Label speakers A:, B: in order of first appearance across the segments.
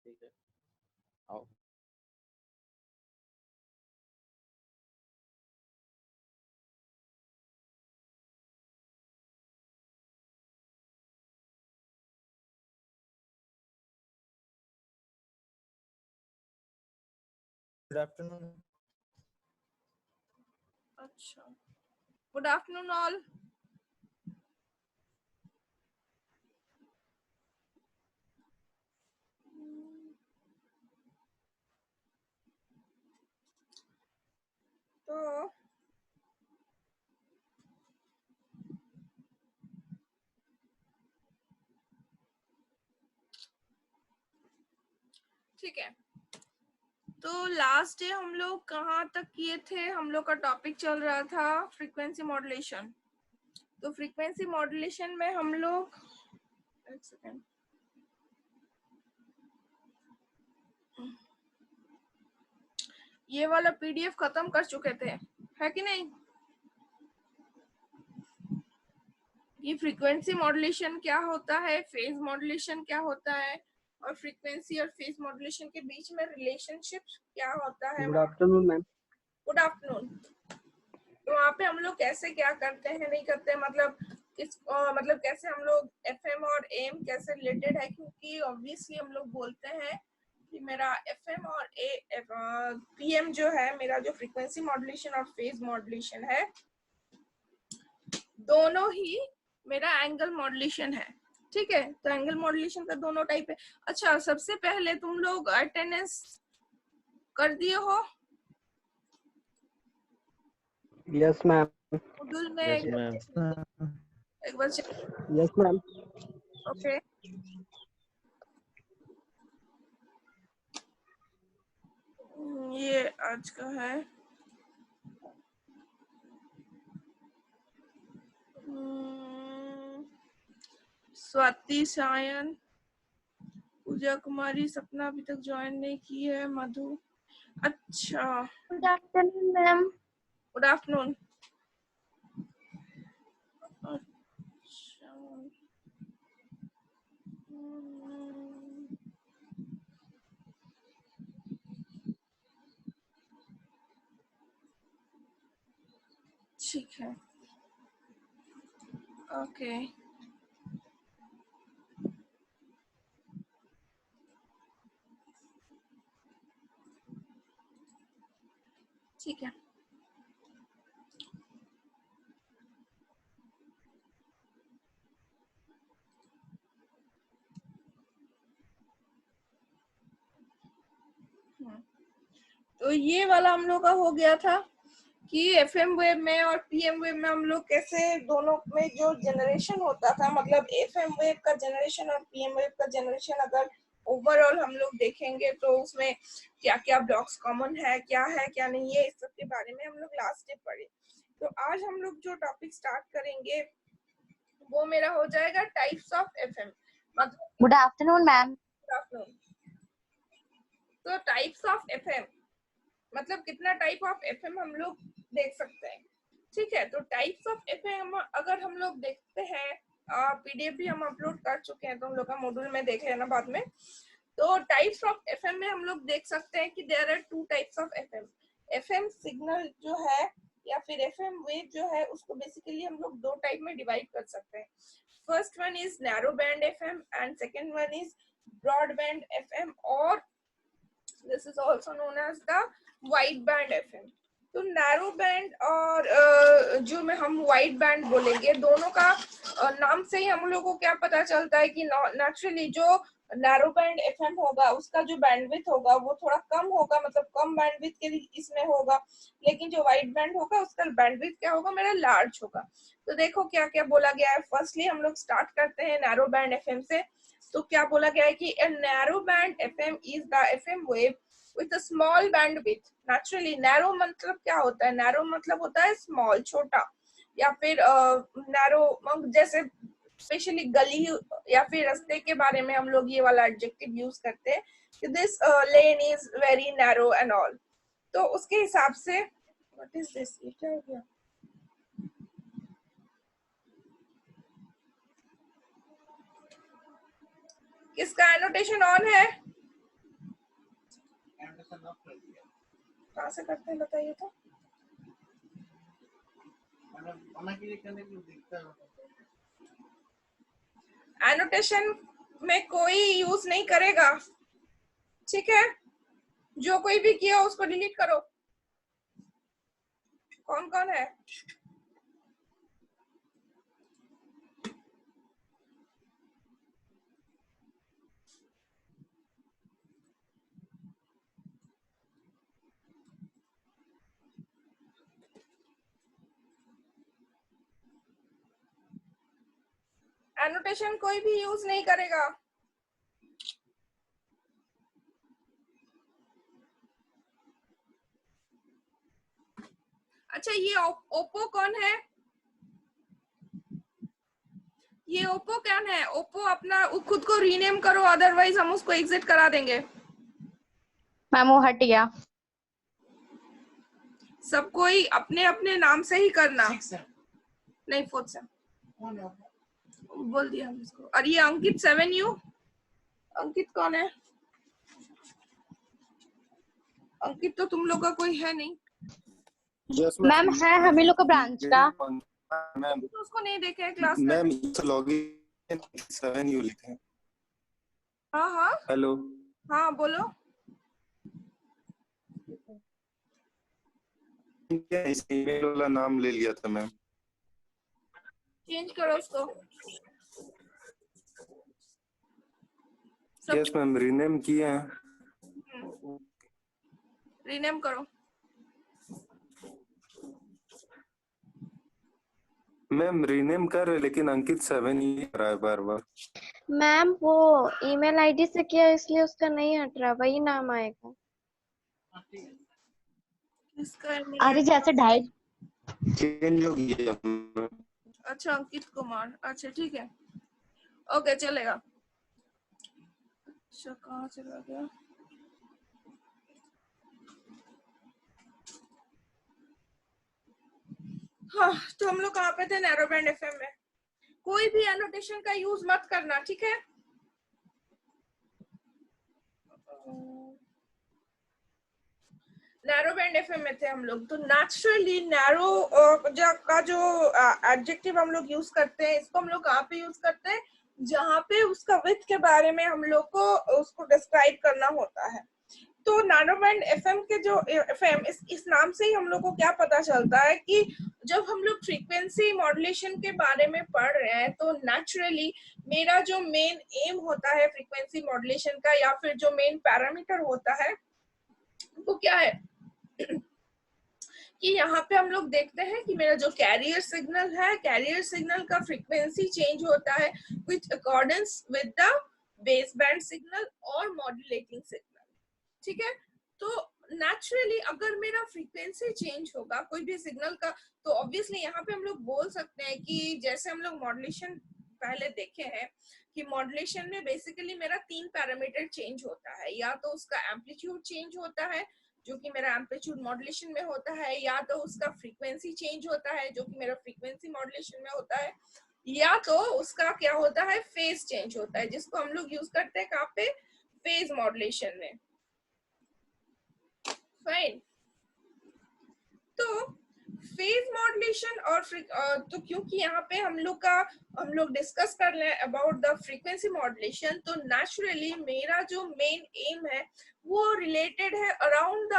A: ठीक है, आओ।
B: Good afternoon.
C: अच्छा, गुड आफ्टरनून ऑल। तो ठीक है, तो लास्ट डे हम लोग कहाँ तक किए थे? हम लोग का टॉपिक चल रहा था फ्रीक्वेंसी मॉड्यूलेशन। तो फ्रीक्वेंसी मॉड्यूलेशन में हम लोग एक सेकेंड, ये वाला पीडीएफ खत्म कर चुके थे, है कि नहीं? ये फ्रीक्वेंसी मॉड्यूलेशन क्या होता है, फेज मॉड्यूलेशन क्या होता है, और फ्रीक्वेंसी और फेज मॉड्यूलेशन के बीच में रिलेशनशिप क्या होता है।
D: Good afternoon ma'am.
C: Good afternoon. तो वहाँ पे हम लोग कैसे क्या करते हैं, नहीं करते हैं, मतलब मतलब कैसे हम लोग एफएम और एम कैसे रिलेटेड है, क्योंकि ऑब्वियसली हम लोग बोलते हैं कि मेरा एफएम और पीएम जो है, मेरा जो फ्रीक्वेंसी मॉड्यूलेशन और फेज मॉड्यूलेशन है, दोनों ही मेरा एंगल मॉड्यूलेशन है। ठीक है, तो एंगल मॉड्यूलेशन का दोनों टाइप है। अच्छा, सबसे पहले तुम लोग अटेंडेंस कर दिए हो
D: यस मैम।
C: मॉड्यूल में?
A: Yes ma'am.
C: एक बार
D: यस मैम।
C: ओके, ये आज का है। स्वाति, सायन, पूजा कुमारी, सपना अभी तक ज्वाइन नहीं की है, मधु। अच्छा,
E: good afternoon ma'am.
C: Good afternoon. अच्छा, ठीक है, ओके। ठीक है, तो ये वाला हम लोग का हो गया था कि एफएम वेव में और पीएम वेव में हम लोग कैसे दोनों में जो जनरेशन होता था, मतलब एफएम वेव का जनरेशन और पीएम वेव का जनरेशन अगर ओवरऑल हम लोग देखेंगे तो उसमें क्या क्या ब्लॉक्स कॉमन है क्या नहीं है, इस सब के बारे में हम लोग लास्ट डे पढ़े। तो आज हम लोग जो टॉपिक स्टार्ट करेंगे वो मेरा हो जाएगा टाइप्स ऑफ एफएम। मतलब
E: गुड आफ्टरनून मैम।
C: तो टाइप्स ऑफ एफएम मतलब कितना टाइप ऑफ एफएम हम लोग देख सकते हैं। ठीक है, तो टाइप्स ऑफ एफएम अगर हम लोग देखते हैं, पीडीएफ भी हम अपलोड कर चुके हैं, तो हम लोग का मॉड्यूल में देख लेना बाद में। तो टाइप्स ऑफ एफएम में हम लोग देख सकते हैं कि there are two types of FM. FM signal जो है या फिर एफएम वेव जो है, उसको बेसिकली हम लोग दो टाइप में डिवाइड कर सकते हैं। First one is narrow band FM and second one is broad band FM, और this is also known as the wide band FM. तो नैरो बैंड और जो में हम वाइड बैंड बोलेंगे, दोनों का नाम से ही हम लोगों को क्या पता चलता है कि नेचुरली जो नैरो बैंड एफएम होगा उसका जो बैंडविड्थ होगा वो थोड़ा कम होगा, मतलब कम बैंडविड्थ के लिए इसमें होगा, लेकिन जो वाइड बैंड होगा उसका बैंडविड्थ क्या होगा, मेरा लार्ज होगा। तो देखो क्या क्या बोला गया है। फर्स्टली हम लोग स्टार्ट करते हैं नैरो बैंड एफएम से। तो क्या बोला गया है कि a narrow band FM is the FM wave with a small bandwidth। naturally narrow मतलब क्या होता है? narrow मतलब होता है small, छोटा, या फिर narrow जैसे स्पेशली गली या फिर रास्ते के बारे में हम लोग ये वाला एडजेक्टिव यूज करते हैं कि this lane is very narrow and all. तो उसके हिसाब से व्हाट इज दिस, ये क्या हो गया? किसका एनोटेशन ऑन है? कहाँ से करते हैं बताइए तो। एनोटेशन में कोई यूज नहीं करेगा, ठीक है। जो कोई भी किया उसको डिलीट करो। कौन कौन है? एनोटेशन कोई भी यूज नहीं करेगा। अच्छा, ये ओप्पो कौन है? ये ओप्पो कौन है? ओप्पो अपना खुद को रीनेम करो, अदरवाइज हम उसको एग्जिट करा देंगे।
E: मैम वो हट गया।
C: सब कोई अपने अपने नाम से ही करना। नहीं, 4th से बोल दिया हम इसको। और ये अंकित 7U, अंकित कौन है? अंकित तो तुम लोग का कोई है नहीं।
E: मैम है हम ही लोग का ब्रांच का।
A: मैम
C: तो उसको नहीं देखे हैं क्लास में।
A: मैम लॉगिन 7U लिखे।
C: हाँ हाँ
A: हेलो,
C: हाँ बोलो।
A: क्या इस ईमेल वाला नाम ले लिया था मैम?
C: चेंज करो उसको।
A: यस मैम, रीनेम किए हैं।
C: रीनेम करो।
A: मैम रीनेम कर रहे, लेकिन अंकित 7 ही आ रहा है बार बार।
E: मैम वो ईमेल आईडी से किया इसलिए उसका नहीं हट रहा, वही नाम आएगा।
C: इसका
E: अरे जैसे ढाई।
A: चेंज हो गया।
C: अच्छा, अंकित कुमार, अच्छा ठीक है, ओके चलेगा। अच्छा कहाँ चला गया? हाँ, तो हम लोग कहाँ पे थे? नैरो बैंड एफएम में। कोई भी एनोटेशन का यूज मत करना, ठीक है। नैरो बैंड एफएम में थे हम लोग। तो नेचुरली नैरो का जो एडजेक्टिव हम लोग यूज करते हैं, इसको हम लोग कहाँ पे यूज करते हैं? जहाँ पे उसका विड्थ के बारे में हम लोग को उसको डिस्क्राइब करना होता है। तो नैरो बैंड एफएम के जो एफएम, इस नाम से ही हम लोग को क्या पता चलता है कि जब हम लोग फ्रीक्वेंसी मॉड्यूलेशन के बारे में पढ़ रहे हैं, तो नेचुरली मेरा जो मेन एम होता है फ्रीक्वेंसी मॉड्यूलेशन का, या फिर जो मेन पैरामीटर होता है, वो क्या है कि यहाँ पे हम लोग देखते हैं कि मेरा जो कैरियर सिग्नल है, कैरियर सिग्नल का फ्रीक्वेंसी चेंज होता है with accordance with the base band signal और मॉड्यूलेटिंग सिग्नल, ठीक है। तो नेचुरली अगर मेरा फ्रीक्वेंसी चेंज होगा कोई भी सिग्नल का, तो ऑब्वियसली यहाँ पे हम लोग बोल सकते हैं कि जैसे हम लोग मॉड्यूलेशन पहले देखे हैं कि मॉड्यूलेशन में बेसिकली मेरा 3 पैरामीटर चेंज होता है। या तो उसका एम्पलीट्यूड चेंज होता है, जो कि मेरा एम्पलीट्यूड मॉड्यूलेशन में होता है, या तो उसका फ्रीक्वेंसी चेंज होता है, जो कि मेरा फ्रीक्वेंसी मॉड्यूलेशन में होता है, या तो उसका क्या होता है, फेज चेंज होता है, जिसको हम लोग यूज करते हैं कहाँ पे? फेज मॉड्यूलेशन में। फाइन। तो फेज मॉड्यूलेशन और तो क्योंकि यहाँ पे हम लोग डिस्कस कर रहे हैं अबाउट द फ्रीक्वेंसी मॉड्यूलेशन, तो नेचुरली मेरा जो मेन एम है वो रिलेटेड है around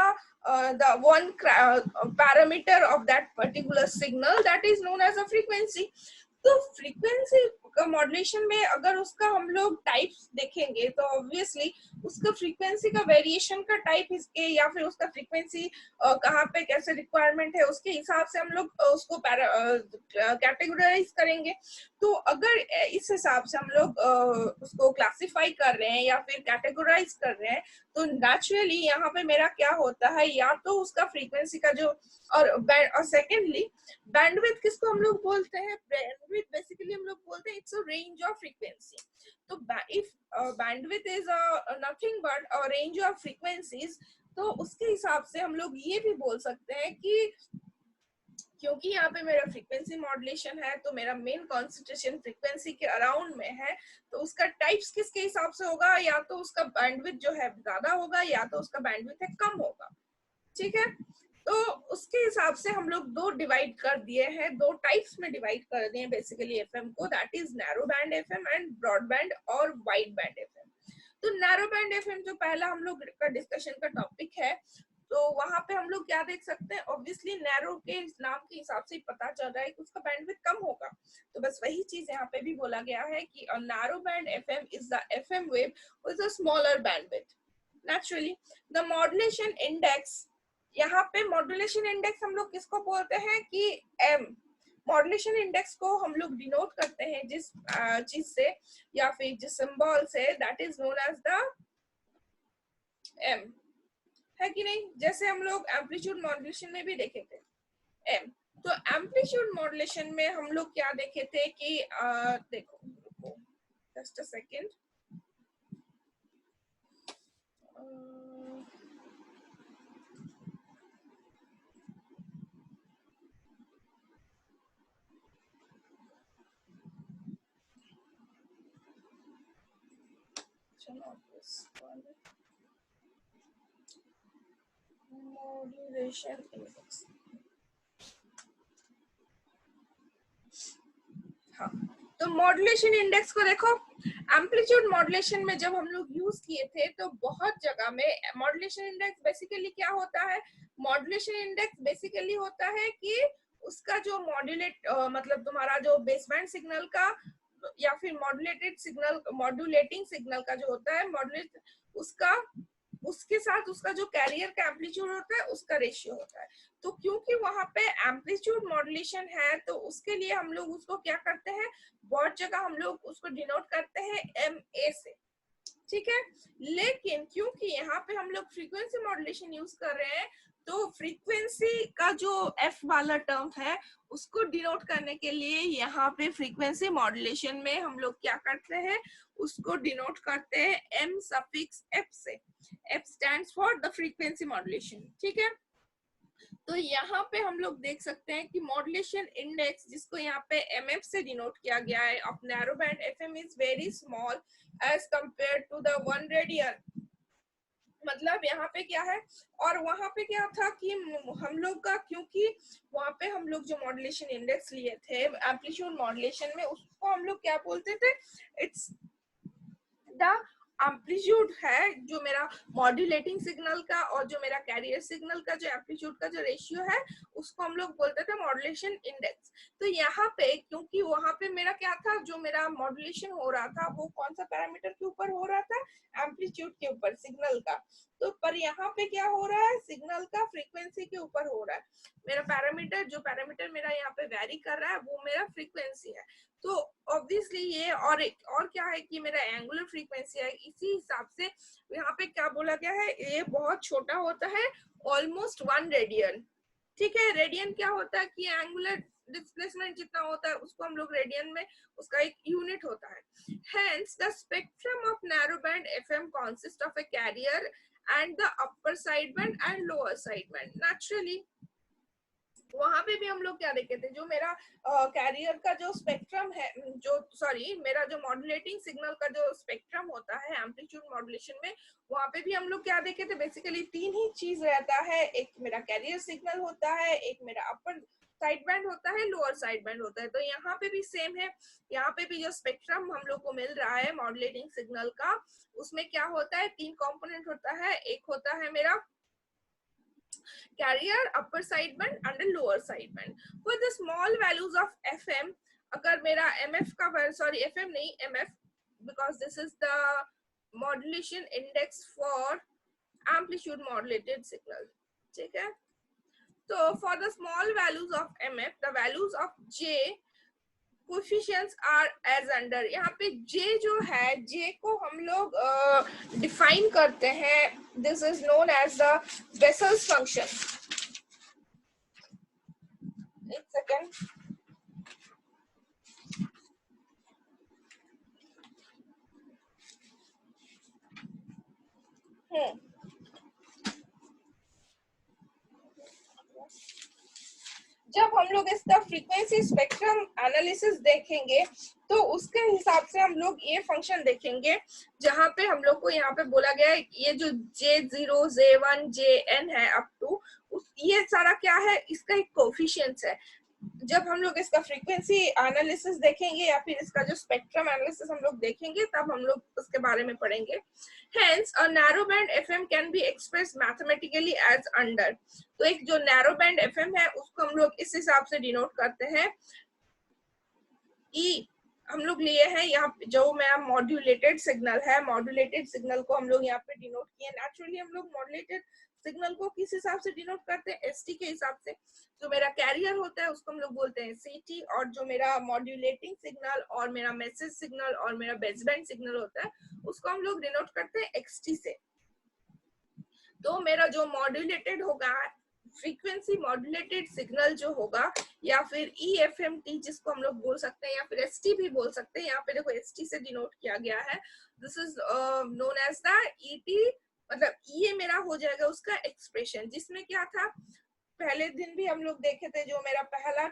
C: the one parameter of that particular signal, that is known as a frequency. तो फ्रीक्वेंसी मॉड्यूलेशन में अगर उसका हम लोग टाइप्स देखेंगे, तो ऑब्वियसली उसका फ्रीक्वेंसी का वेरिएशन का टाइप इसके, या फिर उसका फ्रीक्वेंसी कहाँ पे कैसे रिक्वायरमेंट है, उसके हिसाब से हम लोग उसको कैटेगराइज करेंगे। तो अगर इस हिसाब से हम लोग उसको क्लासिफाई कर रहे हैं या फिर कैटेगराइज कर रहे हैं, तो नेचुरली यहाँ पे मेरा क्या होता है, या तो उसका फ्रीक्वेंसी का जो और सेकेंडली बैंडविड्थ किसको हम लोग बोलते हैं? बैंडविड्थ बेसिकली हम लोग बोलते हैं it's a range of frequency. तो if bandwidth is nothing but a range of frequencies, तो उसके हिसाब से हम लोग ये भी बोल सकते हैं कि क्योंकि यहाँ पे मेरा फ्रीक्वेंसी मॉड्यूलेशन है तो मेरा मेन कॉन्सेंट्रेशन फ्रीक्वेंसी के अराउंड में है, तो उसका टाइप्स किसके हिसाब से होगा, या तो उसका बैंडविड्थ जो है ज्यादा होगा या तो उसका बैंडविड्थ है कम होगा। ठीक है, तो उसके हिसाब से हम लोग दो डिवाइड कर दिए हैं, दो टाइप्स में डिवाइड कर दिए हैं बेसिकली एफएम को, that is narrow band FM and broad band और वाइड बैंड एफएम। तो नैरो बैंड एफएम जो पहला हम लोग का डिस्कशन का टॉपिक है, तो वहां पे हम लोग क्या देख सकते हैं, ऑब्वियसली नैरो के नाम के हिसाब से पता चल रहा है कि उसका बैंडविड्थ कम होगा, तो बस वही चीज यहाँ पे भी बोला गया है कि a narrow band FM is the FM wave with a smaller bandwidth. Naturally, the modulation index, यहाँ पे मॉड्यूलेशन इंडेक्स हम लोग किसको बोलते हैं कि m, मॉड्यूलेशन इंडेक्स को हम लोग डिनोट करते हैं जिस चीज से या फिर जिस सिंबल से, that is known as the m, है कि नहीं, जैसे हम लोग एम्पलीट्यूड मॉड्यूलेशन में भी देखे थे m। तो एम्पलीट्यूड मॉड्यूलेशन में हम लोग क्या देखे थे कि देखो just a second, modulation index, हाँ, तो मॉड्यूलेशन इंडेक्स को देखो, एम्पलीट्यूड मॉड्यूलेशन में जब हम लोग यूज किए थे तो बहुत जगह में मॉड्यूलेशन इंडेक्स बेसिकली क्या होता है, मॉड्यूलेशन इंडेक्स बेसिकली होता है कि उसका जो मॉड्यूलेट मतलब तुम्हारा जो बेसबैंड सिग्नल का या फिर मॉड्यूलेटेड सिग्नल, मॉड्यूलेटिंग सिग्नल का जो होता है मॉड्यूलेट, उसका उसके साथ उसका जो कैरियर का एम्पलीट्यूड होता है उसका रेशियो होता है। तो क्योंकि वहां पे एम्पलीट्यूड मॉड्यूलेशन है तो उसके लिए हम लोग उसको क्या करते हैं, बहुत जगह हम लोग उसको डिनोट करते हैं MA से। ठीक है, लेकिन क्योंकि यहाँ पे हम लोग फ्रीक्वेंसी मॉड्यूलेशन यूज कर रहे हैं तो फ्रीक्वेंसी का जो F वाला टर्म है उसको डिनोट करने के लिए यहाँ पे फ्रीक्वेंसी मॉड्यूलेशन में हम लोग क्या करते हैं, उसको डिनोट करते हैं M सफिक्स F से। F stands for the frequency modulation. ठीक है, तो यहाँ पे हम लोग देख सकते हैं कि मॉड्यूलेशन इंडेक्स जिसको यहाँ पे MF से डिनोट किया गया है of narrow band FM is very small as compare to the 1 radian. मतलब यहाँ पे क्या है, और वहां पे क्या था कि हम लोग का, क्योंकि वहां पे हम लोग जो मॉड्यूलेशन इंडेक्स लिए थे एम्पलीट्यूड मॉड्यूलेशन में, उसको हम लोग क्या बोलते थे, इट्स द एम्पलीट्यूड है जो मेरा मॉड्यूलेटिंग सिग्नल का और जो मेरा कैरियर सिग्नल का जो एम्पलीट्यूड का जो रेशियो है उसको हम लोग बोलते थे मॉड्यूलेशन इंडेक्स। तो यहाँ पे क्योंकि वहां पे मेरा क्या था, जो मेरा मॉड्यूलेशन हो रहा था वो कौन सा पैरामीटर के ऊपर हो रहा था, एम्पलीट्यूड के ऊपर, सिग्नल का। तो पर यहाँ पे क्या हो रहा है, सिग्नल का फ्रीक्वेंसी के ऊपर हो रहा है। मेरा पैरामीटर, जो पैरामीटर मेरा यहाँ पे वेरी कर रहा है वो मेरा फ्रीक्वेंसी है। तो ऑब्वियसली ये और क्या है कि मेरा एंगुलर फ्रीक्वेंसी है, इसी हिसाब से यहाँ पे क्या बोला गया है, ये बहुत छोटा होता है, ऑलमोस्ट 1 रेडियन। ठीक है, रेडियन क्या होता है कि एंगुलर डिस्प्लेसमेंट जितना होता है उसको हम लोग रेडियन में, उसका एक यूनिट होता है। Hence, the spectrum of narrowband FM consists of a carrier and the upper sideband and lower sideband. Naturally, वहां पे भी हम लोग क्या देखे थे, जो मेरा कैरियर का जो स्पेक्ट्रम है, जो सॉरी मेरा जो मॉड्यूलेटिंग सिग्नल का जो स्पेक्ट्रम होता है एम्पलीट्यूड मॉड्यूलेशन में, वहां पे भी हम लोग क्या देखे थे, बेसिकली 3 ही चीज रहता है, एक मेरा कैरियर सिग्नल होता है, एक मेरा अपर साइड बैंड होता है, लोअर साइड बैंड होता है। तो यहाँ पे भी सेम है, यहाँ पे भी जो स्पेक्ट्रम हम लोग को मिल रहा है मॉड्यूलेटिंग सिग्नल का, उसमें क्या होता है, 3 कंपोनेंट होता है, एक होता है मेरा carrier, upper sideband and a lower sideband. For the small values of FM, अगर मेरा MF का sorry FM नहीं MF, because this is the modulation index for amplitude modulated signal. ठीक है, तो for the small values of MF, the values of J coefficients are as under। यहाँ पे J जो है, J को हम लोग डिफाइन करते हैं, this is known as the Bessel's function। एक सेकेंड, जब हम हम लोग इसका फ्रीक्वेंसी स्पेक्ट्रम एनालिसिस देखेंगे तो उसके हिसाब से हम लोग ये फंक्शन देखेंगे जहाँ पे हम लोग को यहाँ पे बोला गया है ये जो J0, J1, Jn है अप टू ये सारा क्या है, इसका एक कोफिशिएंट्स है। जब हम लोग इसका फ्रीक्वेंसी एनालिसिस देखेंगे या फिर इसका जो स्पेक्ट्रम एनालिसिस हम लोग देखेंगे तब हम लोग उसके बारे में पढ़ेंगे। Hence, a narrow band FM can be expressed mathematically as under। तो एक जो नैरो बैंड FM है उसको हम लोग इस हिसाब से डिनोट करते हैं। ई हम लोग लिए हैं यहाँ जो मेरा मॉड्यूलेटेड सिग्नल है, मॉड्यूलेटेड सिग्नल को हम लोग यहाँ पे डिनोट किए। नेचुरली हम लोग मॉड्यूलेटेड सिग्नल को किस हिसाब से डिनोट करते हैं, एसटी के हिसाब से। जो मेरा कैरियर होता है उसको हम लोग बोलते हैं सीटी, और जो मेरा मॉड्यूलेटिंग सिग्नल और मेरा मैसेज सिग्नल और मेरा बेसबैंड सिग्नल होता है उसको हम लोग डिनोट करते हैं एक्सटी से। तो मेरा जो मॉड्यूलेटेड होगा, फ्रीक्वेंसी मॉड्यूलेटेड सिग्नल जो होगा, या फिर EFMT जिसको हम लोग बोल सकते हैं, या फिर ST भी बोल सकते हैं। यहाँ पे देखो ST से डिनोट किया गया है। This is known as the ET, मतलब ये मेरा हो जाएगा उसका एक्सप्रेशन, जिसमें क्या था पहले दिन भी हम लोग देखे थे, जो मेरा पहला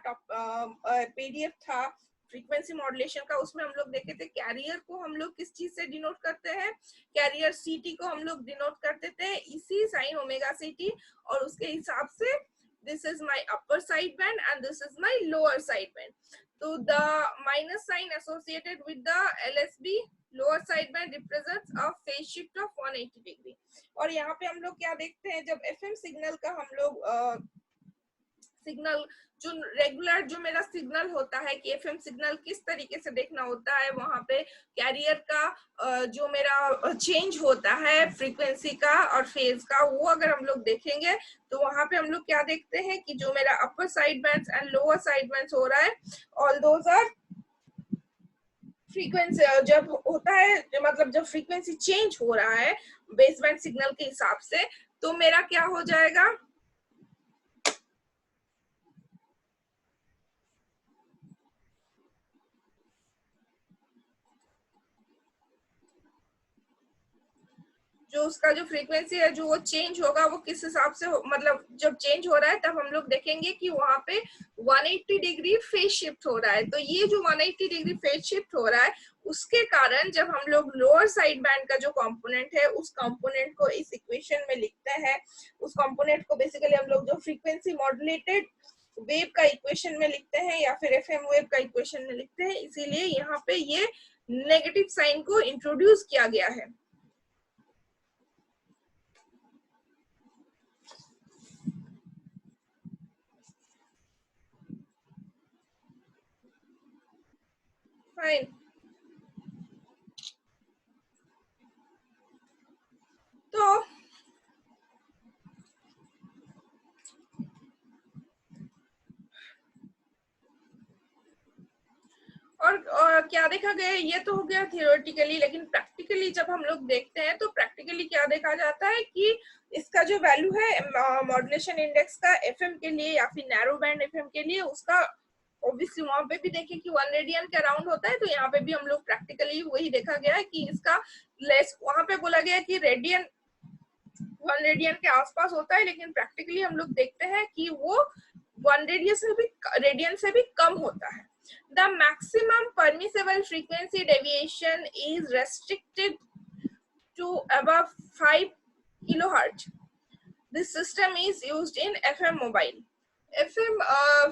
C: PDF था फ्रीक्वेंसी मॉड्यूलेशन का, उसमें हम लोग देखे थे कैरियर को हम लोग किस चीज से डिनोट करते हैं, कैरियर CT को हम लोग डिनोट करते थे इसी साइन ओमेगा CT, और उसके हिसाब से this is my upper side band and this is my lower side band. तो the minus sign associated with the LSB lower side band represents a phase shift of 180 degree. और यहाँ पे हम लोग क्या देखते हैं, जब FM सिग्नल का हम लोग सिग्नल जो रेगुलर जो मेरा सिग्नल होता है कि FM सिग्नल किस तरीके से देखना होता है, वहां पे कैरियर का जो मेरा चेंज होता है फ्रीक्वेंसी का और फेज का, वो अगर हम लोग देखेंगे तो वहां पे हम लोग क्या देखते हैं कि जो मेरा upper side bands and lower side bands हो रहा है, ऑल दोज आर फ्रीक्वेंसी जब होता है, मतलब जब फ्रीक्वेंसी चेंज हो रहा है बेस बैंड सिग्नल के हिसाब से, तो मेरा क्या हो जाएगा, जो उसका जो फ्रीक्वेंसी है जो वो चेंज होगा वो किस हिसाब से मतलब जब चेंज हो रहा है तब हम लोग देखेंगे कि वहां पे 180 डिग्री फेज शिफ्ट हो रहा है। तो ये जो 180 डिग्री फेज शिफ्ट हो रहा है उसके कारण जब हम लोग लोअर साइड बैंड का जो कंपोनेंट है उस कंपोनेंट को इस इक्वेशन में लिखते हैं, उस कंपोनेंट को बेसिकली हम लोग जो फ्रीक्वेंसी मॉड्यूलेटेड वेव का इक्वेशन में लिखते हैं या फिर FM वेव का इक्वेशन में लिखते हैं। इसीलिए यहाँ पे ये नेगेटिव साइन को इंट्रोड्यूस किया गया है। फाइन, तो और क्या देखा गया, ये तो हो गया थियोरेटिकली, लेकिन प्रैक्टिकली जब हम लोग देखते हैं तो प्रैक्टिकली क्या देखा जाता है कि इसका जो वैल्यू है मॉड्यूलेशन इंडेक्स का FM के लिए या फिर नैरो बैंड FM के लिए, उसका ऑब्वियसली वहां पे भी देखे कि 1 रेडियन के अराउंड होता है, तो यहाँ पे भी हम लोग प्रैक्टिकली वही देखा गया है कि इसका लेस, वहां पे बोला गया कि रेडियन 1 रेडियन के आसपास होता है, लेकिन प्रैक्टिकली हम लोग देखते हैं कि वो 1 रेडियन से भी कम होता है। The maximum permissible frequency deviation is restricted to above 5 kilohertz. This system is used in FM mobile. FM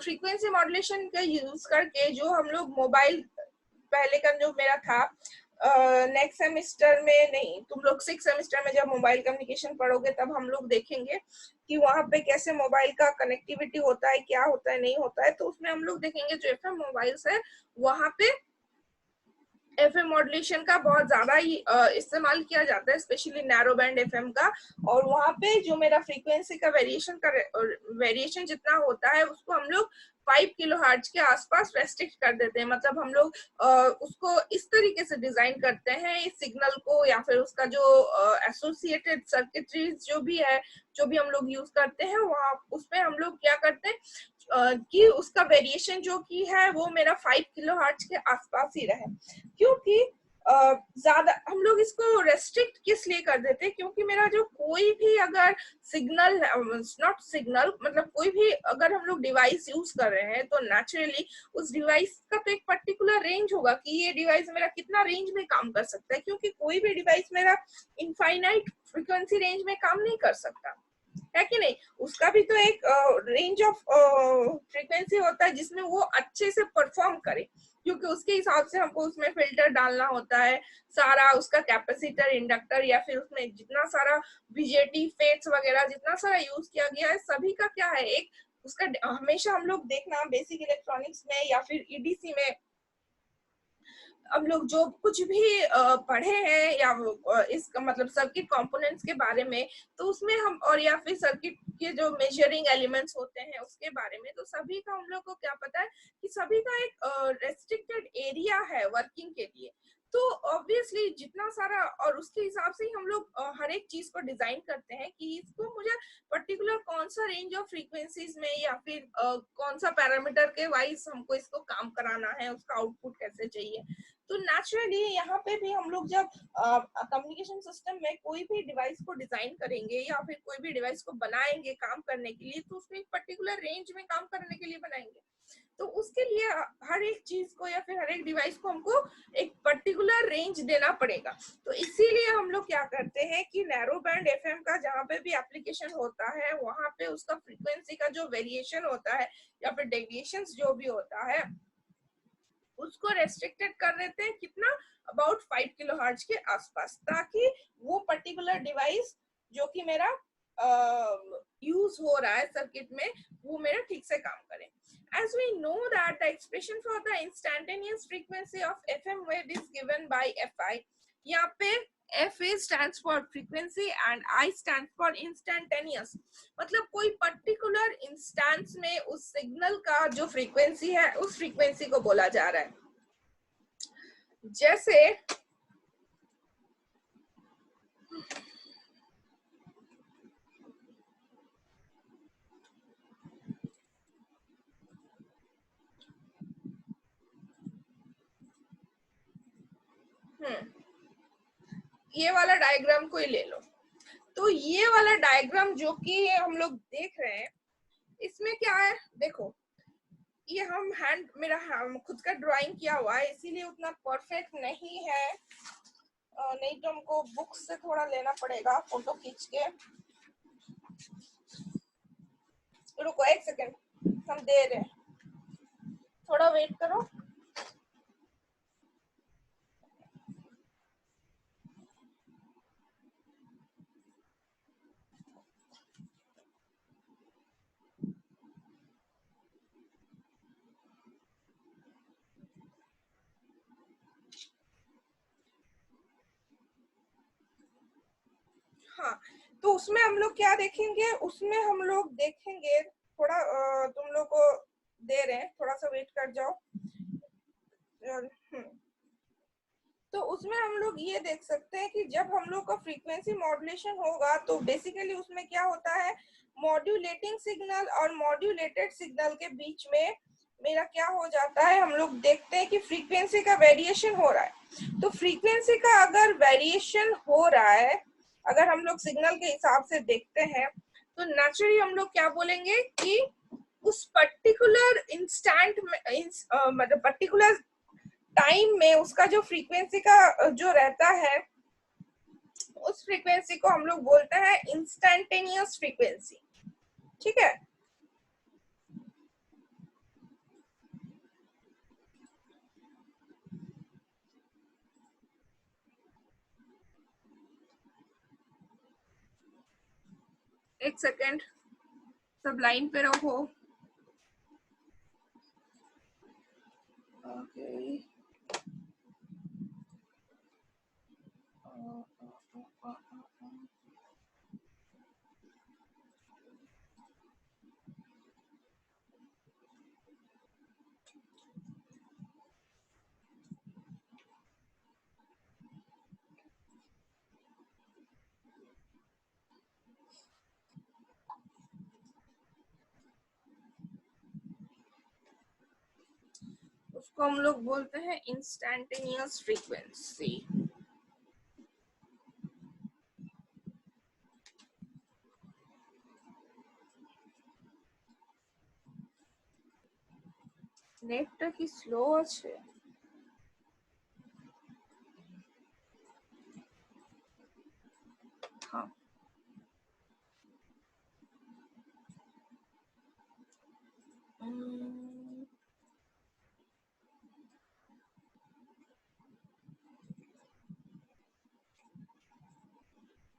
C: frequency modulation का यूज करके जो हम लोग मोबाइल, पहले का जो मेरा था नेक्स्ट सेमेस्टर में नहीं, तुम लोग 6th सेमेस्टर में जब मोबाइल कम्युनिकेशन पढ़ोगे तब हम लोग देखेंगे कि वहां पे कैसे मोबाइल का कनेक्टिविटी होता है, क्या होता है, नहीं होता है। तो उसमें हम लोग देखेंगे जो FM मोबाइल्स है वहां पे FM मॉड्यूलेशन का बहुत ज्यादा ही इस्तेमाल किया जाता है, स्पेशली नैरो बैंड FM का। और वहां पे जो मेरा फ्रीक्वेंसी का वेरिएशन जितना होता है उसको हम लोग 5 किलोहर्ट्ज के आसपास रेस्ट्रिक्ट कर देते हैं। मतलब हम लोग उसको इस तरीके से डिजाइन करते हैं इस सिग्नल को, या फिर उसका जो एसोसिएटेड सर्किटरीज जो भी है, जो भी हम लोग यूज करते हैं वहाँ उसमें हम लोग क्या करते हैं कि उसका वेरिएशन जो की है वो मेरा 5 किलोहर्ट्ज के आसपास ही रहे, क्योंकि ज्यादा हम लोग इसको रेस्ट्रिक्ट किस लिए कर देते हैं, क्योंकि मेरा जो कोई भी अगर सिग्नल नॉट सिग्नल मतलब कोई भी अगर हम लोग डिवाइस यूज कर रहे हैं तो नेचुरली उस डिवाइस का तो एक पर्टिकुलर रेंज होगा कि ये डिवाइस मेरा कितना रेंज में काम कर सकता है, क्योंकि कोई भी डिवाइस मेरा इनफाइनाइट फ्रीक्वेंसी रेंज में काम नहीं कर सकता है कि नहीं। उसका भी तो एक रेंज ऑफ फ्रीक्वेंसी होता है जिसमें वो अच्छे से परफॉर्म करे, क्योंकि उसके हिसाब से हमको उसमें फिल्टर डालना होता है, सारा उसका कैपेसिटर इंडक्टर या फिर उसमें जितना सारा बीजेटी फेट्स वगैरह जितना सारा यूज किया गया है सभी का क्या है एक उसका हमेशा हम लोग देखना बेसिक इलेक्ट्रॉनिक्स में या फिर ईडीसी में हम लोग जो कुछ भी पढ़े हैं या इस मतलब सर्किट कंपोनेंट्स के बारे में, तो उसमें हम और या फिर सर्किट के जो मेजरिंग एलिमेंट्स होते हैं उसके बारे में, तो सभी का हम लोग को क्या पता है कि सभी का एक रेस्ट्रिक्टेड एरिया है वर्किंग के लिए। तो ऑब्वियसली जितना सारा और उसके हिसाब से ही हम लोग हर एक चीज को डिजाइन करते हैं कि इसको मुझे पर्टिकुलर कौन सा रेंज ऑफ फ्रीक्वेंसीज में या फिर कौन सा पैरामीटर के वाइज हमको इसको काम कराना है, उसका आउटपुट कैसे चाहिए। तो नेचुरली यहाँ पे भी हम लोग जब कम्युनिकेशन सिस्टम में कोई भी डिवाइस को डिजाइन करेंगे या फिर कोई भी डिवाइस को बनाएंगे काम करने के लिए, तो उसको एक पर्टिकुलर रेंज में काम करने के लिए बनाएंगे। तो उसके लिए हर एक चीज को या फिर हर एक डिवाइस को हमको एक पर्टिकुलर रेंज देना पड़ेगा। तो इसीलिए हम लोग क्या करते हैं कि नैरो बैंड एफएम का जहाँ पे भी एप्लीकेशन होता है वहां पे उसका फ्रीक्वेंसी का जो वेरिएशन होता है या फिर डेविएशंस जो भी होता है उसको रेस्ट्रिक्टेड कर देते हैं कितना अबाउट 5 किलोहर्ट्ज के आसपास, ताकि वो पर्टिकुलर डिवाइस जो कि मेरा यूज हो रहा है सर्किट में वो मेरा ठीक से काम करे। As we know that the expression for the instantaneous frequency of FM wave is given by Fi. यहाँ पे FA stands for frequency and I stands for instantaneous। मतलब कोई पर्टिकुलर इंस्टेंस में उस सिग्नल का जो फ्रीक्वेंसी है उस फ्रीक्वेंसी को बोला जा रहा है। जैसे ये वाला डायग्राम को ही ले लो। तो ये वाला डायग्राम जो कि हम लोग देख रहे हैं इसमें क्या है, देखो ये हम मेरा खुद का ड्राइंग किया हुआ है इसीलिए उतना परफेक्ट नहीं है, नहीं तो हमको बुक से थोड़ा लेना पड़ेगा फोटो खींच के। रुको एक सेकेंड, हम दे रहे हैं, थोड़ा वेट करो। हाँ, तो उसमें हम लोग क्या देखेंगे, उसमें हम लोग देखेंगे थोड़ा तुम लोग को दे रहे हैं, थोड़ा सा वेट कर जाओ। तो उसमें हम लोग ये देख सकते हैं कि जब हम लोग का फ्रीक्वेंसी मॉड्यूलेशन होगा तो बेसिकली उसमें क्या होता है, मॉड्यूलेटिंग सिग्नल और मॉड्यूलेटेड सिग्नल के बीच में मेरा क्या हो जाता है, हम लोग देखते हैं कि फ्रीक्वेंसी का वेरिएशन हो रहा है। तो फ्रीक्वेंसी का अगर वेरिएशन हो रहा है, अगर हम लोग सिग्नल के हिसाब से देखते हैं तो नेचुरली हम लोग क्या बोलेंगे कि उस पर्टिकुलर इंस्टेंट में मतलब पर्टिकुलर टाइम में उसका जो फ्रीक्वेंसी का जो रहता है उस फ्रीक्वेंसी को हम लोग बोलते हैं इंस्टेंटेनियस फ्रीक्वेंसी। ठीक है, एक सेकेंड, सब लाइन पे रहो। ओके उसको हम लोग बोलते हैं इंस्टैन्टेनियस फ्रीक्वेंसी। नेटটা কি স্লো আছে? हाँ,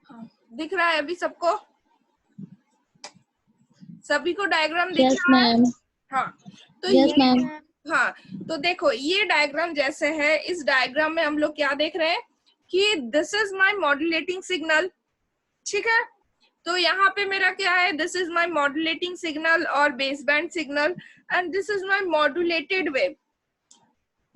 C: हाँ दिख रहा है अभी सबको? सभी को डायग्राम दिख
B: यस
C: रहा है?
B: मैम।
C: हाँ, तो
B: यस
C: ये
B: मैम।
C: हाँ, तो देखो ये डायग्राम जैसे है, इस डायग्राम में हम लोग क्या देख रहे हैं कि this is my modulating signal, ठीक है। तो यहाँ पे मेरा क्या है, this is my modulating signal और base band signal and this is my modulated wave.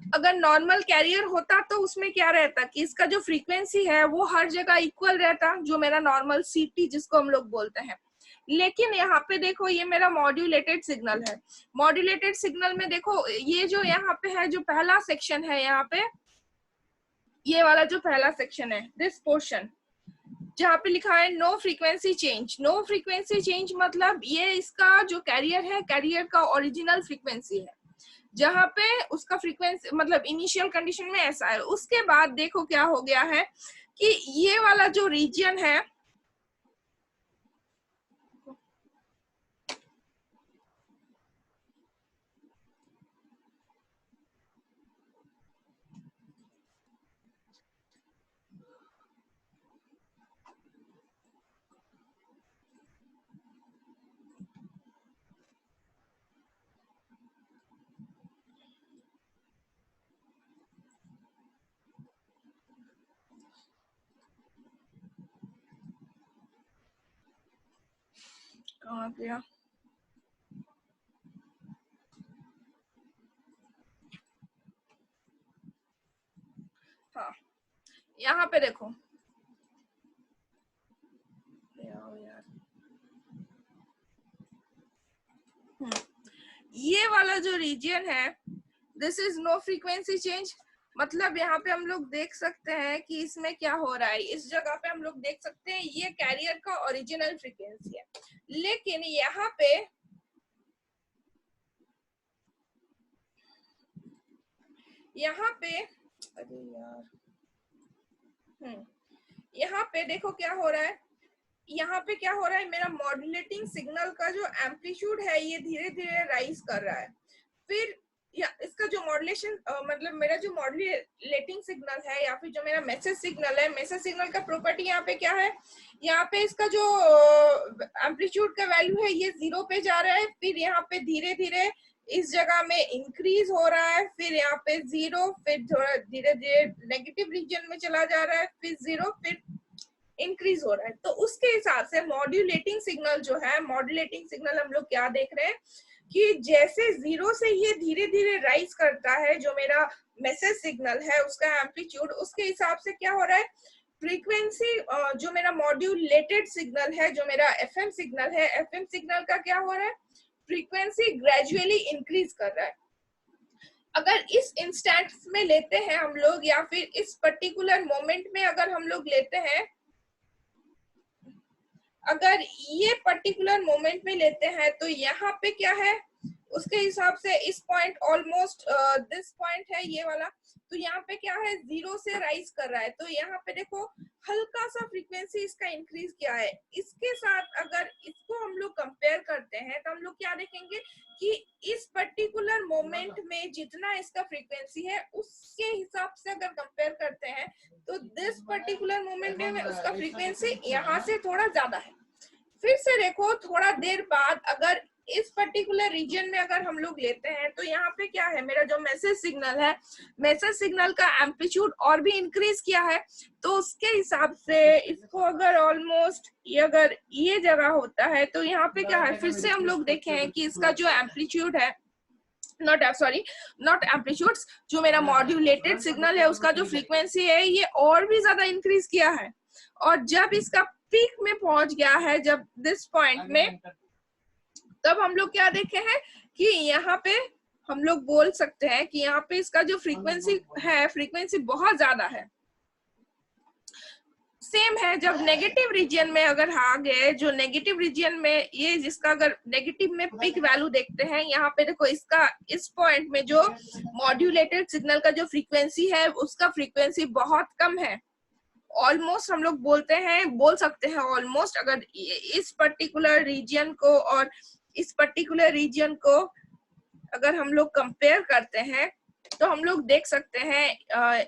C: अगर नॉर्मल कैरियर होता तो उसमें क्या रहता कि इसका जो फ्रीक्वेंसी है वो हर जगह इक्वल रहता, जो मेरा नॉर्मल सीटी जिसको हम लोग बोलते हैं। लेकिन यहाँ पे देखो ये मेरा मॉड्यूलेटेड सिग्नल है। मॉड्यूलेटेड सिग्नल में देखो ये जो यहाँ पे है, जो पहला सेक्शन है यहाँ पे, ये वाला जो पहला सेक्शन है, दिस पोर्शन जहाँ पे लिखा है no frequency change. No frequency change मतलब ये इसका जो कैरियर है, कैरियर का ओरिजिनल फ्रीक्वेंसी है, जहाँ पे उसका फ्रीक्वेंसी मतलब इनिशियल कंडीशन में ऐसा है। उसके बाद देखो क्या हो गया है कि ये वाला जो रीजन है, कहाँ गया, हाँ यहाँ पे देखो यार, ये वाला जो रीजन है, this is no frequency change. मतलब यहाँ पे हम लोग देख सकते हैं कि इसमें क्या हो रहा है, इस जगह पे हम लोग देख सकते हैं ये कैरियर का ओरिजिनल फ्रीक्वेंसी है। लेकिन यहाँ पे अरे यार, यहाँ पे देखो क्या हो रहा है, यहाँ पे क्या हो रहा है, मेरा मॉड्यूलेटिंग सिग्नल का जो एम्पलीट्यूड है ये धीरे धीरे राइज कर रहा है। फिर इसका जो मॉड्यूलेशन मतलब मेरा जो मॉड्यूलेटिंग सिग्नल है या फिर जो मेरा मैसेज सिग्नल है, मैसेज सिग्नल का प्रॉपर्टी यहाँ पे क्या है, यहाँ पे इसका जो एम्पलीट्यूड का वैल्यू है ये 0 पे जा रहा है, फिर यहाँ पे धीरे धीरे इस जगह में इंक्रीज हो रहा है, फिर यहाँ पे 0, फिर थोड़ा धीरे धीरे नेगेटिव रीजन में चला जा रहा है, फिर 0, फिर इंक्रीज हो रहा है। तो उसके हिसाब से मॉड्यूलेटिंग सिग्नल जो है, मॉड्यूलेटिंग सिग्नल हम लोग क्या देख रहे हैं कि जैसे 0 से ये धीरे धीरे राइज करता है, जो मेरा मैसेज सिग्नल है उसका एम्पलीट्यूड, उसके हिसाब से क्या हो रहा है, फ्रीक्वेंसी जो मेरा मॉड्यूलेटेड सिग्नल है, जो मेरा एफएम सिग्नल है, एफएम सिग्नल का क्या हो रहा है, फ्रीक्वेंसी ग्रेजुअली इंक्रीज कर रहा है। अगर इस इंस्टेंट में लेते हैं हम लोग या फिर इस पर्टिकुलर मोमेंट में अगर हम लोग लेते हैं, अगर ये पर्टिकुलर मोमेंट में लेते हैं तो यहाँ पे क्या है, उसके हिसाब से इस पॉइंट ऑलमोस्ट दिस पॉइंट है ये वाला, तो यहाँ पे क्या है 0 से राइज कर रहा है। तो यहाँ पे देखो हल्का सा फ्रीक्वेंसी इसका इंक्रीज किया है। इसके साथ अगर इसको हम लोग कंपेयर करते हैं तो हम लोग क्या देखेंगे कि इस पर्टिकुलर मोमेंट में जितना इसका फ्रीक्वेंसी है उसके हिसाब से अगर कंपेयर करते हैं तो दिस पर्टिकुलर मोमेंट में उसका फ्रीक्वेंसी यहाँ से थोड़ा ज्यादा है। फिर से देखो थोड़ा देर बाद अगर इस पर्टिकुलर रीजन में अगर हम लोग लेते हैं तो यहाँ पे क्या है, मेरा जो मैसेज सिग्नल है, मैसेज सिग्नल का एम्पलीट्यूड और भी इंक्रीज किया है। तो उसके हिसाब से इसको अगर ऑलमोस्ट ये अगर ये जगह होता है तो यहाँ पे क्या है, फिर से हम लोग देखें कि इसका जो एम्पलीट्यूड है, नॉट एम्पलीट्यूड्स, जो मेरा मॉड्यूलेटेड सिग्नल है उसका जो फ्रीक्वेंसी है ये और भी ज्यादा इंक्रीज किया है। और जब इसका पीक में पहुंच गया है, जब दिस पॉइंट में, तब हम लोग क्या देखे हैं कि यहाँ पे हम लोग बोल सकते हैं कि यहाँ पे इसका जो फ्रीक्वेंसी है, फ्रीक्वेंसी बहुत ज्यादा है। सेम है जब नेगेटिव रीजन में अगर आ गए, जो नेगेटिव रीजन में ये जिसका अगर नेगेटिव में पिक वैल्यू देखते हैं, यहाँ पे देखो इसका इस पॉइंट में जो मॉड्यूलेटेड सिग्नल का जो फ्रीक्वेंसी है उसका फ्रीक्वेंसी बहुत कम है। ऑलमोस्ट हम लोग बोल सकते हैं ऑलमोस्ट, अगर इस पर्टिकुलर रीजन को और इस पर्टिकुलर रीजन को अगर हम लोग कंपेयर करते हैं तो हम लोग देख सकते हैं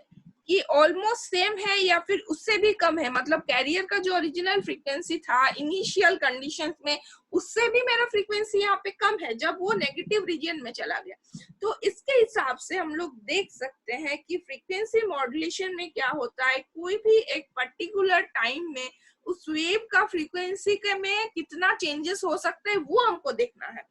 C: कि ऑलमोस्ट सेम है या फिर उससे भी कम है। मतलब कैरियर का जो ओरिजिनल फ्रीक्वेंसी था इनिशियल कंडीशंस में, उससे भी मेरा फ्रीक्वेंसी यहाँ पे कम है जब वो नेगेटिव रीजन में चला गया। तो इसके हिसाब से हम लोग देख सकते हैं कि फ्रीक्वेंसी मॉड्यूलेशन में क्या होता है, कोई भी एक पर्टिकुलर टाइम में उस वेव का फ्रीक्वेंसी के में कितना चेंजेस हो सकते हैं वो हमको देखना है।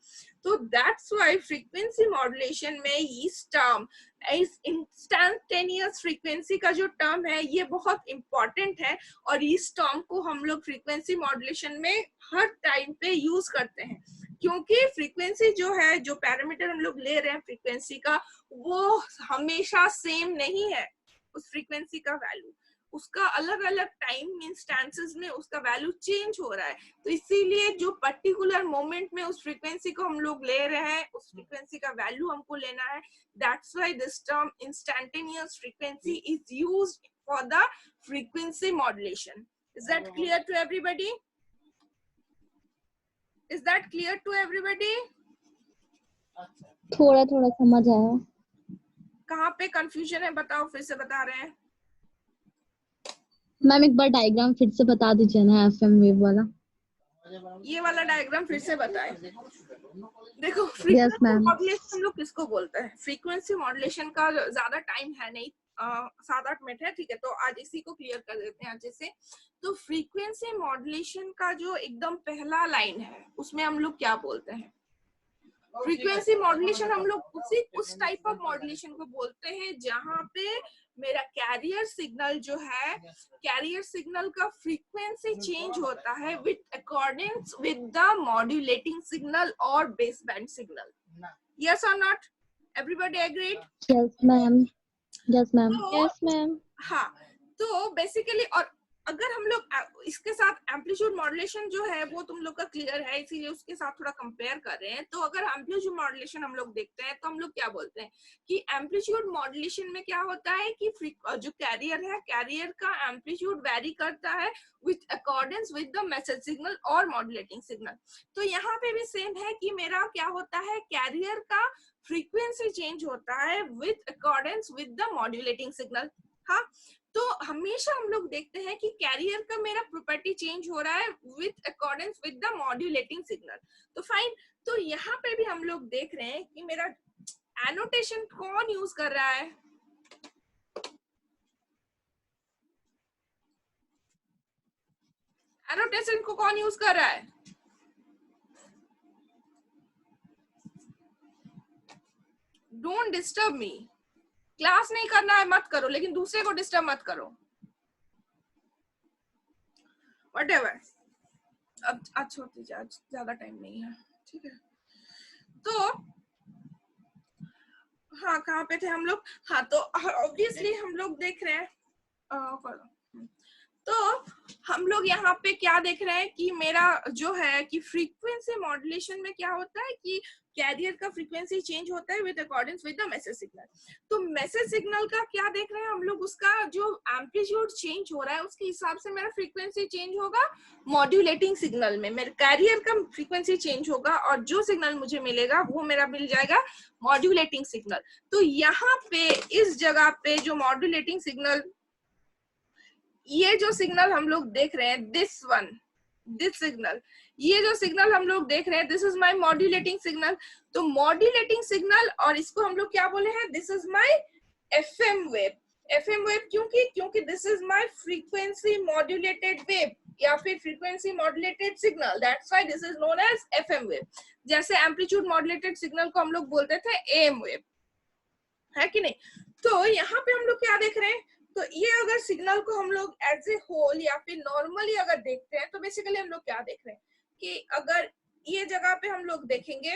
C: तो दैट्स व्हाई फ्रीक्वेंसी मॉड्यूलेशन में इस टर्म, इस इंस्टेंटेनियस फ्रीक्वेंसी का जो टर्म है ये बहुत इंपॉर्टेंट है, और इस टर्म को हम लोग फ्रीक्वेंसी मॉड्यूलेशन में हर टाइम पे यूज करते हैं, क्योंकि फ्रीक्वेंसी जो है, जो पैरामीटर हम लोग ले रहे हैं फ्रीक्वेंसी का, वो हमेशा सेम नहीं है। उस फ्रीक्वेंसी का वैल्यू उसका अलग अलग टाइम इंस्टेंसेस में उसका वैल्यू चेंज हो रहा है। तो इसीलिए जो पर्टिकुलर मोमेंट में उस फ्रीक्वेंसी को हम लोग ले रहे हैं, उस फ्रीक्वेंसी का वैल्यू हमको लेना है। That's why this term instantaneous frequency is used for the frequency modulation. Is that clear to everybody? Is that clear to everybody?
B: थोड़ा थोड़ा समझ आया।
C: कहाँ पे कंफ्यूजन है बताओ, फिर से बता रहे हैं।
B: मैम एक बार डायग्राम फिर से बता दीजिए ना, एफएम वेव वाला।
C: ये वाला डायग्राम फिर से बताएं। देखो
B: Yes,
C: फ्रीक्वेंसी
B: ma'am.
C: मॉड्यूलेशन हम लोग किसको बोलते हैं? फ्रीक्वेंसी मॉड्यूलेशन का ज्यादा टाइम है नहीं, 7-8 मिनट है, ठीक है, तो आज इसी को क्लियर कर देते हैं अच्छे से। तो फ्रीक्वेंसी मॉड्यूलेशन का जो एकदम पहला लाइन है उसमें हम लोग क्या बोलते हैं? फ्रीक्वेंसी मॉड्यूलेशन हम लोग उस टाइप ऑफ मॉड्यूलेशन को बोलते हैं जहां पे मेरा कैरियर सिग्नल जो है, कैरियर सिग्नल का फ्रीक्वेंसी चेंज होता है with according with the modulating signal और बेस बैंड सिग्नल। यस और not? Everybody agreed?
B: Yes ma'am. Yes ma'am.
E: Yes ma'am.
C: हाँ, तो बेसिकली, और अगर हम लोग इसके साथ एम्पलीट्यूड मॉड्यूलेशन जो है वो तुम लोग का क्लियर है, इसीलिए उसके साथ थोड़ा कंपेयर कर रहे हैं। तो अगर एम्पलीट्यूड मॉड्यूलेशन हम लोग देखते हैं तो हम लोग क्या बोलते हैं कि एम्पलीट्यूड मॉड्यूलेशन में क्या होता है कि जो कैरियर है, कैरियर का एम्पलीट्यूड वेरी करता है with accordance with the message signal और मॉड्यूलेटिंग सिग्नल। तो यहाँ पे भी सेम है कि मेरा क्या होता है, कैरियर का फ्रीक्वेंसी चेंज होता है with accordance with the modulating signal. हाँ, तो हमेशा हम लोग देखते हैं कि कैरियर का मेरा प्रॉपर्टी चेंज हो रहा है with accordance with the modulating signal. तो फाइन, तो यहाँ पे भी हम लोग देख रहे हैं कि मेरा एनोटेशन कौन यूज कर रहा है? एनोटेशन को कौन यूज कर रहा है? Don't disturb me. क्लास नहीं करना है मत करो, लेकिन दूसरे को डिस्टर्ब मत करो। व्हाटएवर, अब आज छोड़ दीजिए, आज ज्यादा टाइम नहीं है, ठीक है। तो हाँ, कहाँ पे थे हम लोग? हाँ, तो ऑब्वियसली हम लोग देख रहे हैं, तो हम लोग यहाँ पे क्या देख रहे हैं कि मेरा जो है कि फ्रीक्वेंसी मॉड्यूलेशन में क्या होता है कि कैरियर का फ्रीक्वेंसी चेंज होता है with accordance with the message signal. तो मैसेज सिग्नल का क्या देख रहे हैं हम लोग, उसका जो एम्पलीट्यूड चेंज हो रहा है उसके हिसाब से मेरा फ्रीक्वेंसी चेंज होगा मॉड्यूलेटिंग सिग्नल में, मेरे कैरियर का फ्रीक्वेंसी चेंज होगा और जो सिग्नल मुझे मिलेगा वो मेरा मिल जाएगा मॉड्यूलेटिंग सिग्नल। तो यहाँ पे इस जगह पे जो मॉड्यूलेटिंग सिग्नल, ये जो सिग्नल हम लोग देख रहे हैं, दिस सिग्नल, ये जो सिग्नल हम लोग देख रहे हैं, this is my modulating signal. तो मॉड्यूलेटिंग सिग्नल, और इसको हम लोग क्या बोले हैं, this is my FM wave. FM wave क्योंकि this is my frequency modulated wave या फिर frequency modulated signal, that's why this is known as FM wave. जैसे एम्पलीट्यूड मॉड्यूलेटेड सिग्नल को हम लोग बोलते थे एएम वेव, है कि नहीं? तो यहाँ पे हम लोग क्या देख रहे हैं, तो ये अगर सिग्नल को हम लोग एज ए होल या फिर नॉर्मली अगर देखते हैं तो बेसिकली हम लोग क्या देख रहे हैं कि अगर ये जगह पे हम लोग देखेंगे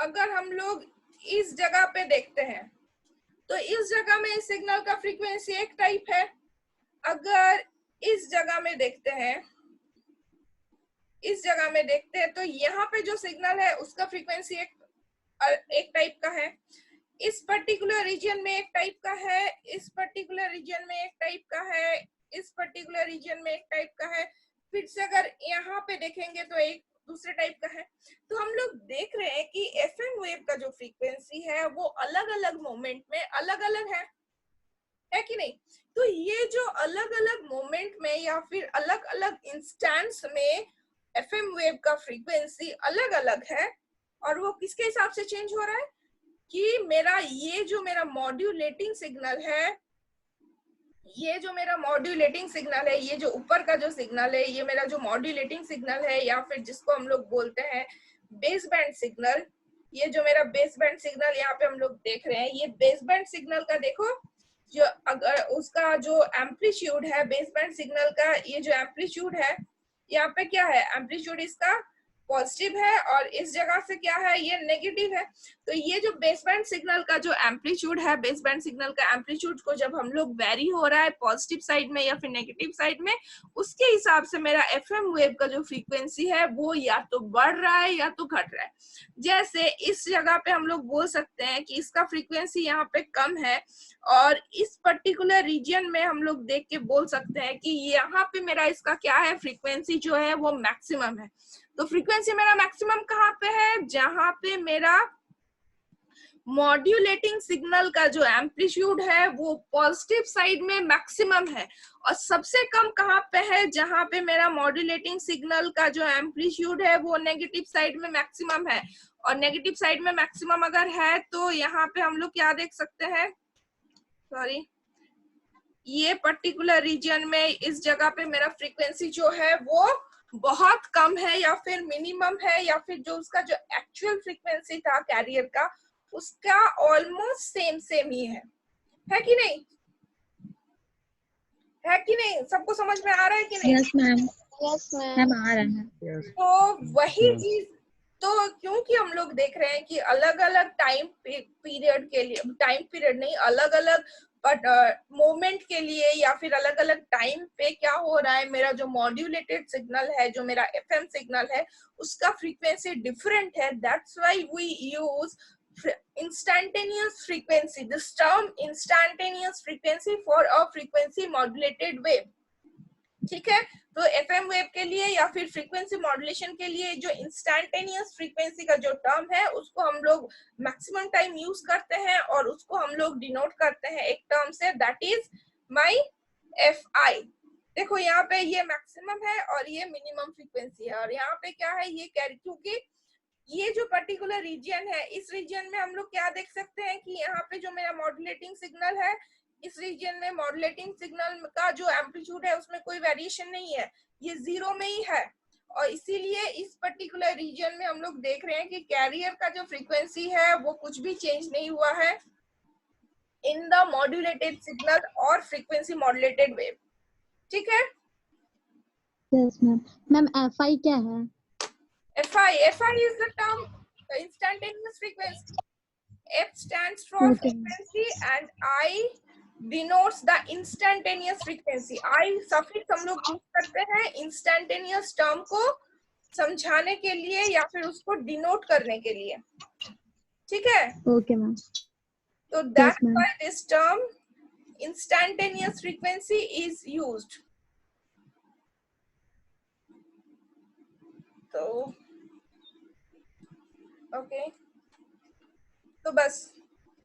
C: अगर हम लोग इस जगह पे देखते हैं तो इस जगह में इस सिग्नल का फ्रीक्वेंसी एक टाइप है। अगर इस जगह में देखते हैं, इस जगह में देखते हैं तो यहाँ पे जो सिग्नल है उसका फ्रीक्वेंसी एक टाइप का है। इस पर्टिकुलर रीजन में एक टाइप का है, इस पर्टिकुलर रीजन में एक टाइप का है, इस पर्टिकुलर रीजन में एक टाइप का है। फिर से अगर यहाँ पे देखेंगे तो एक दूसरे टाइप का है। तो हम लोग देख रहे हैं कि एफएम वेव का जो फ्रीक्वेंसी है वो अलग अलग मोमेंट में अलग अलग है कि नहीं। तो ये जो अलग अलग मोमेंट में या फिर अलग अलग इंस्टेंट्स में एफएम वेव का फ्रीक्वेंसी अलग अलग है। और वो किसके हिसाब से चेंज हो रहा है कि मेरा ये जो मेरा मॉड्यूलेटिंग सिग्नल है, ये जो मेरा मॉड्यूलेटिंग सिग्नल है, ये जो ऊपर का जो सिग्नल है, ये मेरा जो मॉड्यूलेटिंग सिग्नल है या फिर जिसको हम लोग बोलते हैं बेस बैंड सिग्नल, ये जो मेरा बेस बैंड सिग्नल यहाँ पे हम लोग देख रहे हैं, ये बेस बैंड सिग्नल का देखो जो अगर उसका जो एम्पलीट्यूड है बेस बैंड सिग्नल का, ये जो एम्पलीट्यूड है यहाँ पे क्या है, एम्पलीट्यूड इसका पॉजिटिव है और इस जगह से क्या है, ये नेगेटिव है। तो ये जो बेस बैंड सिग्नल का जो एम्पलीट्यूड है, बेस बैंड सिग्नल का एम्पलीट्यूड को जब हम लोग वेरी हो रहा है पॉजिटिव साइड में या फिर नेगेटिव साइड में, उसके हिसाब से मेरा एफएम वेव का जो फ्रीक्वेंसी है वो या तो बढ़ रहा है या तो घट रहा है। जैसे इस जगह पे हम लोग बोल सकते हैं कि इसका फ्रीक्वेंसी यहाँ पे कम है और इस पर्टिकुलर रीजन में हम लोग देख के बोल सकते हैं कि यहाँ पे मेरा इसका क्या है, फ्रीक्वेंसी जो है वो मैक्सिमम है। तो फ्रीक्वेंसी मेरा मैक्सिमम कहाँ पे है, जहां पे मेरा मॉड्यूलेटिंग सिग्नल का जो एम्पलीट्यूड है वो पॉजिटिव साइड में मैक्सिमम है। और सबसे कम कहाँ पे है, जहां पे मेरा मॉड्यूलेटिंग सिग्नल का जो एम्पलीट्यूड है वो नेगेटिव साइड में मैक्सिमम है। और नेगेटिव साइड में मैक्सिमम अगर है तो यहाँ पे हम लोग क्या देख सकते हैं, सॉरी, ये पर्टिकुलर रीजन में इस जगह पे मेरा फ्रीक्वेंसी जो है वो बहुत कम है या फिर मिनिमम है, या फिर जो उसका जो एक्चुअल फ्रीक्वेंसी था कैरियर का उसका ऑलमोस्ट सेम ही है कि नहीं, है कि नहीं, सबको समझ में आ रहा है कि नहीं?
B: Yes ma'am,
E: yes ma'am.
B: Ma'am आ रहा है।
D: Yes.
C: तो वही चीज, तो क्योंकि हम लोग देख रहे हैं कि अलग अलग टाइम पीरियड के लिए, टाइम पीरियड नहीं, अलग अलग बट मोमेंट के लिए या फिर अलग अलग टाइम पे क्या हो रहा है, मेरा जो मॉड्यूलेटेड सिग्नल है, जो मेरा एफएम सिग्नल है उसका फ्रीक्वेंसी डिफरेंट है। That's why we use instantaneous frequency, this term instantaneous frequency for a frequency modulated wave। ठीक है, तो एफएम वेव के लिए या फिर फ्रीक्वेंसी मॉड्यूलेशन के लिए जो इंस्टैंटेनियस फ्रीक्वेंसी का जो टर्म है उसको हम लोग मैक्सिमम टाइम यूज करते हैं और उसको हम लोग डिनोट करते हैं एक टर्म से, that is my F I. देखो यहाँ पे ये मैक्सिमम है और ये मिनिमम फ्रीक्वेंसी है और यहाँ पे क्या है, ये कैरी, क्योंकि ये जो पर्टिकुलर रीजन है, इस रीजन में हम लोग क्या देख सकते हैं कि यहाँ पे जो मेरा मॉड्यूलेटिंग सिग्नल है, इस रीजन में मॉड्यूलेटिंग सिग्नल का जो एम्पलीट्यूड है उसमें कोई वेरिएशन नहीं है, ये जीरो में ही है। और इसीलिए इस पर्टिकुलर रीजन में हम लोग देख रहे हैं कि कैरियर का जो फ्रीक्वेंसी है वो कुछ भी चेंज नहीं हुआ है इन द मॉड्यूलेटेड सिग्नल और फ्रीक्वेंसी मॉड्यूलेटेड वेव। ठीक है,
B: यस मैम। मैम एफआई क्या है?
C: FI is the term instantaneous frequency. F stands for
B: Okay.
C: frequency and I denotes the instantaneous frequency. I suffix हम लोग यूज करते हैं instantaneous term को समझाने के लिए या फिर उसको डिनोट करने के लिए। ठीक है,
B: ओके मैम।
C: तो that's
B: ma'am.
C: why this term instantaneous frequency is used. तो ओके, तो बस,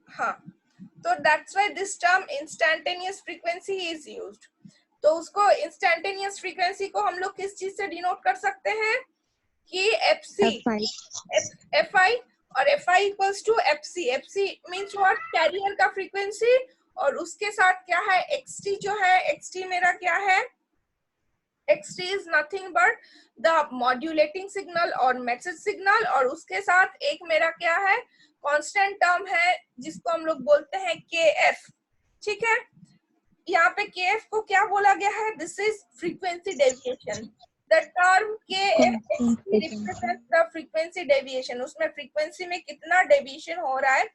C: हाँ, तो that's why this term instantaneous frequency is used. तो उसको इंस्टैंटेनियस फ्रीक्वेंसी को हम लोग किस चीज से डिनोट कर सकते हैं कि एफसी, एफआई, और FI equals to FC. FC means what, carrier का फ्रीक्वेंसी, और उसके साथ क्या है, एक्सटी जो है, एक्सटी मेरा क्या है, xt is nothing but the modulating signal और message signal, और उसके साथ एक मेरा क्या है, कांस्टेंट टर्म है जिसको हम लोग बोलते हैं kf। ठीक है, यहाँ पे kf को क्या बोला गया है, this is frequency deviation. The the term
B: Constant
C: KFC represents the frequency deviation, उसमें फ्रीक्वेंसी में कितना डेविएशन हो रहा है